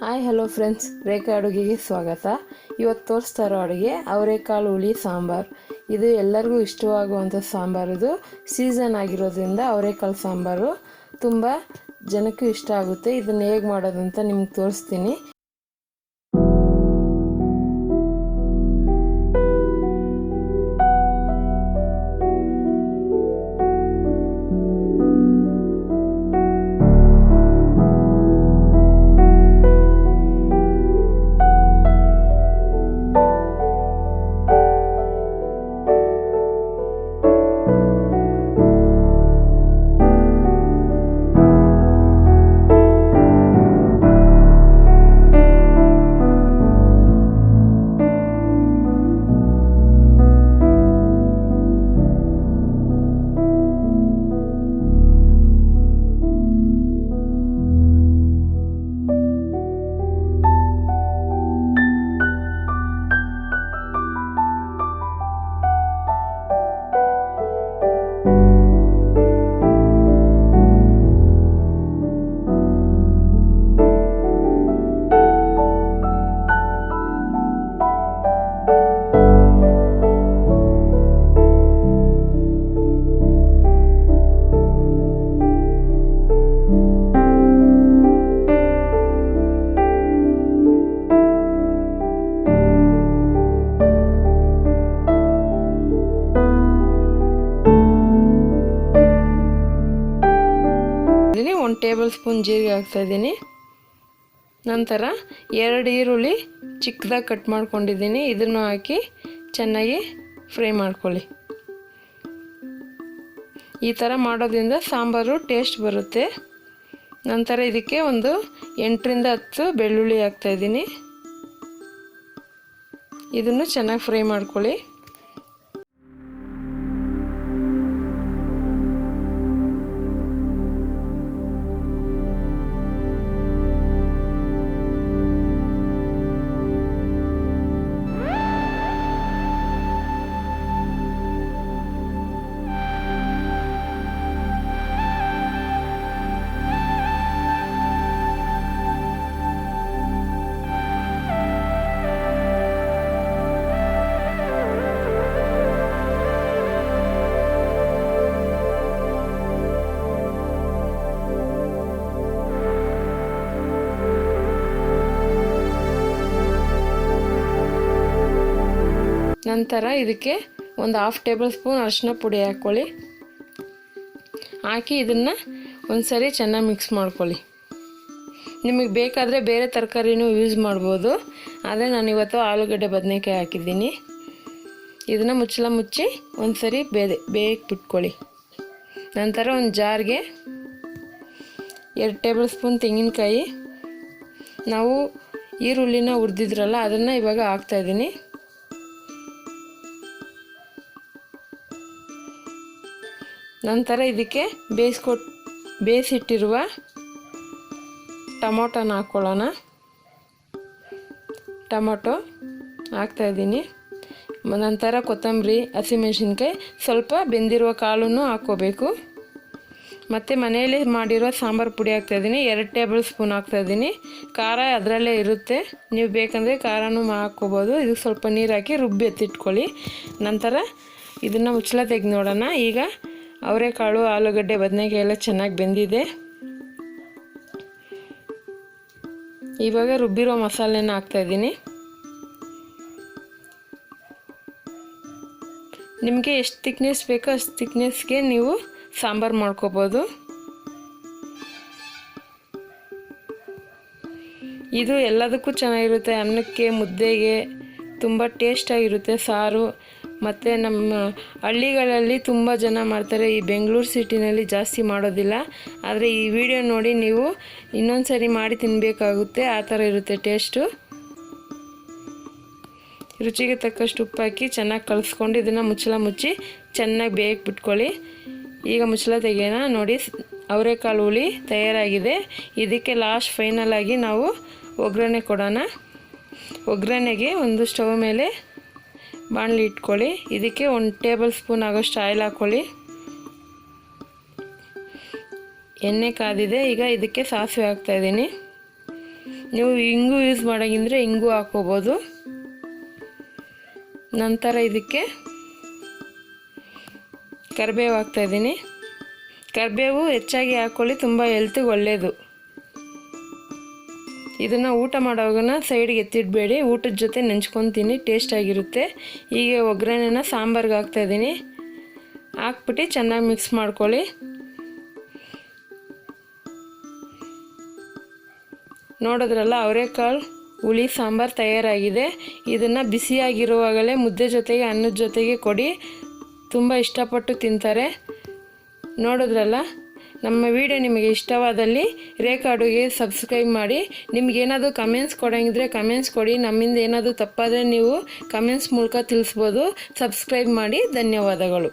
Hi hello friends, ರೇಖಾ ಅಡುಗೆಗೆ ಸ್ವಾಗತ. ಇವತ್ತು ತೋರಿಸ್ತಾ ಇರೋ ಅಡುಗೆ ಅವರೆಕಾಳು ಹುಳಿ ಸಾಂಬಾರು. ಇದು ಎಲ್ಲರಿಗೂ ಇಷ್ಟವಾಗುವಂಥ ಸಾಂಬಾರು. ಇದು ಸೀಸನ್ ಆಗಿರೋದ್ರಿಂದ ಅವರೆಕಾಳು ಸಾಂಬಾರು ತುಂಬ ಜನಕ್ಕೂ ಇಷ್ಟ ಆಗುತ್ತೆ. ಇದನ್ನು ಹೇಗೆ ಮಾಡೋದಂತ ನಿಮ್ಗೆ ತೋರಿಸ್ತೀನಿ. ಇಲ್ಲಿ 1 ಟೇಬಲ್ ಸ್ಪೂನ್ ಜೀರಿಗೆ ಹಾಕ್ತಾಯಿದ್ದೀನಿ. ನಂತರ 2 ಈರುಳ್ಳಿ ಚಿಕ್ಕದಾಗಿ ಕಟ್ ಮಾಡ್ಕೊಂಡಿದ್ದೀನಿ. ಇದನ್ನು ಹಾಕಿ ಚೆನ್ನಾಗಿ ಫ್ರೈ ಮಾಡ್ಕೊಳ್ಳಿ. ಈ ಥರ ಮಾಡೋದ್ರಿಂದ ಸಾಂಬಾರು ಟೇಸ್ಟ್ ಬರುತ್ತೆ. ನಂತರ ಇದಕ್ಕೆ ಒಂದು 8 ರಿಂದ 10 ಬೆಳ್ಳುಳ್ಳಿ ಹಾಕ್ತಾಯಿದ್ದೀನಿ. ಇದನ್ನು ಚೆನ್ನಾಗಿ ಫ್ರೈ ಮಾಡ್ಕೊಳ್ಳಿ. ನಂತರ ಇದಕ್ಕೆ ಒಂದು 1/2 ಟೇಬಲ್ ಸ್ಪೂನ್ ಅರಿಶಿನ ಪುಡಿ ಹಾಕ್ಕೊಳ್ಳಿ. ಹಾಕಿ ಇದನ್ನು ಒಂದು ಸರಿ ಚೆನ್ನಾಗಿ ಮಿಕ್ಸ್ ಮಾಡ್ಕೊಳ್ಳಿ. ನಿಮಗೆ ಬೇಕಾದರೆ ಬೇರೆ ತರಕಾರಿನೂ ಯೂಸ್ ಮಾಡ್ಬೋದು, ಆದರೆ ನಾನಿವತ್ತು ಆಲೂಗಡ್ಡೆ ಬದನೆಕಾಯಿ ಹಾಕಿದ್ದೀನಿ. ಇದನ್ನು ಮುಚ್ಚಿ ಒಂದು ಸರಿ ಬೇಯಕ್ಕೆ ಬಿಟ್ಕೊಳ್ಳಿ. ನಂತರ ಒಂದು ಜಾರ್ಗೆ 2 ಟೇಬಲ್ ಸ್ಪೂನ್ ತೆಂಗಿನಕಾಯಿ, ನಾವು ಈರುಳ್ಳಿನ ಹುರಿದಿದ್ರಲ್ಲ ಅದನ್ನು ಇವಾಗ ಹಾಕ್ತಾಯಿದ್ದೀನಿ. ನಂತರ ಇದಕ್ಕೆ ಬೇಯಿಸಿಟ್ಟಿರುವ ಟೊಮೊಟೊನ ಹಾಕ್ಕೊಳ್ಳೋಣ. ಟೊಮೊಟೊ ಹಾಕ್ತಾಯಿದ್ದೀನಿ. ನಂತರ ಕೊತ್ತಂಬರಿ, ಹಸಿಮೆಣಸಿನ್ಕಾಯಿ, ಸ್ವಲ್ಪ ಬೆಂದಿರುವ ಕಾಳನ್ನು ಹಾಕ್ಕೋಬೇಕು. ಮತ್ತು ಮನೆಯಲ್ಲಿ ಮಾಡಿರೋ ಸಾಂಬಾರು ಪುಡಿ ಹಾಕ್ತಾಯಿದ್ದೀನಿ. 2 ಟೇಬಲ್ ಸ್ಪೂನ್ ಹಾಕ್ತಾಯಿದ್ದೀನಿ. ಖಾರ ಅದರಲ್ಲೇ ಇರುತ್ತೆ, ನೀವು ಬೇಕಂದರೆ ಖಾರನೂ ಹಾಕ್ಕೋಬೋದು. ಇದಕ್ಕೆ ಸ್ವಲ್ಪ ನೀರು ಹಾಕಿ ರುಬ್ಬಿ ಎತ್ತಿಟ್ಕೊಳ್ಳಿ. ನಂತರ ಇದನ್ನು ಮುಚ್ಚಳ ತೆಗೆದು ನೋಡೋಣ. ಈಗ ಅವರೆಕಾಳು, ಆಲೂಗಡ್ಡೆ, ಬದನೆಕಾಯಿ ಎಲ್ಲ ಚೆನ್ನಾಗಿ ಬೆಂದಿದೆ. ಇವಾಗ ರುಬ್ಬಿರೋ ಮಸಾಲೆನ ಹಾಕ್ತಾಯಿದ್ದೀನಿ. ನಿಮಗೆ ಎಷ್ಟು ತಿಕ್ನೆಸ್ ಬೇಕೋ ಅಷ್ಟು ತಿಕ್ನೆಸ್ಗೆ ನೀವು ಸಾಂಬಾರು ಮಾಡ್ಕೋಬೋದು. ಇದು ಎಲ್ಲದಕ್ಕೂ ಚೆನ್ನಾಗಿರುತ್ತೆ. ಅನ್ನಕ್ಕೆ, ಮುದ್ದೆಗೆ ತುಂಬ ಟೇಸ್ಟಾಗಿರುತ್ತೆ ಸಾರು. ಮತ್ತು ನಮ್ಮ ಹಳ್ಳಿಗಳಲ್ಲಿ ತುಂಬ ಜನ ಮಾಡ್ತಾರೆ, ಈ ಬೆಂಗಳೂರು ಸಿಟಿನಲ್ಲಿ ಜಾಸ್ತಿ ಮಾಡೋದಿಲ್ಲ. ಆದರೆ ಈ ವಿಡಿಯೋ ನೋಡಿ ನೀವು ಇನ್ನೊಂದು ಸರಿ ಮಾಡಿ ತಿನ್ನಬೇಕಾಗುತ್ತೆ. ಆ ಥರ ಇರುತ್ತೆ ಟೇಸ್ಟು. ರುಚಿಗೆ ತಕ್ಕಷ್ಟು ಉಪ್ಪು ಹಾಕಿ ಚೆನ್ನಾಗಿ ಕಲಿಸ್ಕೊಂಡು ಇದನ್ನು ಮುಚ್ಚಿ ಚೆನ್ನಾಗಿ ಬೇಯಕ್ಕೆ ಬಿಟ್ಕೊಳ್ಳಿ. ಈಗ ಮುಚ್ಚಳ ತೆಗೆಯೋಣ. ನೋಡಿ, ಅವರೆಕಾಳು ಹುಳಿ ತಯಾರಾಗಿದೆ. ಇದಕ್ಕೆ ಲಾಸ್ಟ್ ಫೈನಲ್ ಆಗಿ ನಾವು ಒಗ್ಗರಣೆ ಕೊಡೋಣ. ಒಗ್ಗರಣೆಗೆ ಒಂದು ಸ್ಟವ್ ಮೇಲೆ ಬಾಣಲಿ ಇಟ್ಕೊಳ್ಳಿ. ಇದಕ್ಕೆ 1 ಟೇಬಲ್ ಸ್ಪೂನ್ ಆಗೋಷ್ಟು ಆಯಿಲ್ ಹಾಕ್ಕೊಳ್ಳಿ. ಎಣ್ಣೆ ಕಾದಿದೆ. ಈಗ ಇದಕ್ಕೆ ಸಾಸಿವೆ ಹಾಕ್ತಾ ಇದ್ದೀನಿ. ನೀವು ಇಂಗು ಯೂಸ್ ಮಾಡೋಂಗಿದ್ರೆ ಇಂಗು ಹಾಕ್ಕೋಬೋದು. ನಂತರ ಇದಕ್ಕೆ ಕರಿಬೇವು ಹಾಕ್ತಾಯಿದ್ದೀನಿ. ಕರಿಬೇವು ಹೆಚ್ಚಾಗಿ ಹಾಕ್ಕೊಳ್ಳಿ, ತುಂಬ ಹೆಲ್ತಿಗೆ ಒಳ್ಳೆಯದು. ಇದನ್ನು ಊಟ ಮಾಡೋವಾಗ ಸೈಡ್ಗೆ ಎತ್ತಿಡಬೇಡಿ, ಊಟದ ಜೊತೆ ನೆಂಚ್ಕೊತೀನಿ, ಟೇಸ್ಟಾಗಿರುತ್ತೆ. ಈಗ ಒಗ್ಗರಣೆನ ಸಾಂಬಾರ್ಗೆ ಹಾಕ್ತಾಯಿದ್ದೀನಿ. ಹಾಕ್ಬಿಟ್ಟು ಚೆನ್ನಾಗಿ ಮಿಕ್ಸ್ ಮಾಡ್ಕೊಳ್ಳಿ. ನೋಡಿದ್ರಲ್ಲ, ಅವರೆಕಾಳು ಹುಳಿ ಸಾಂಬಾರು ತಯಾರಾಗಿದೆ. ಇದನ್ನು ಬಿಸಿಯಾಗಿರುವಾಗಲೇ ಮುದ್ದೆ ಜೊತೆಗೆ ಅನ್ನದ ಜೊತೆಗೆ ಕೊಡಿ, ತುಂಬ ಇಷ್ಟಪಟ್ಟು ತಿಂತಾರೆ. ನೋಡಿದ್ರಲ್ಲ, ನಮ್ಮ ವಿಡಿಯೋ ನಿಮಗೆ ಇಷ್ಟವಾದಲ್ಲಿ ರೇಖಾ ಅಡುಗೆ ಸಬ್ಸ್ಕ್ರೈಬ್ ಮಾಡಿ. ನಿಮಗೇನಾದರೂ ಕಮೆಂಟ್ಸ್ ಕೊಡೋಂಗಿದ್ರೆ ಕಮೆಂಟ್ಸ್ ಕೊಡಿ. ನಮ್ಮಿಂದ ಏನಾದರೂ ತಪ್ಪಾದರೆ ನೀವು ಕಮೆಂಟ್ಸ್ ಮೂಲಕ ತಿಳಿಸ್ಬೋದು. ಸಬ್ಸ್ಕ್ರೈಬ್ ಮಾಡಿ. ಧನ್ಯವಾದಗಳು.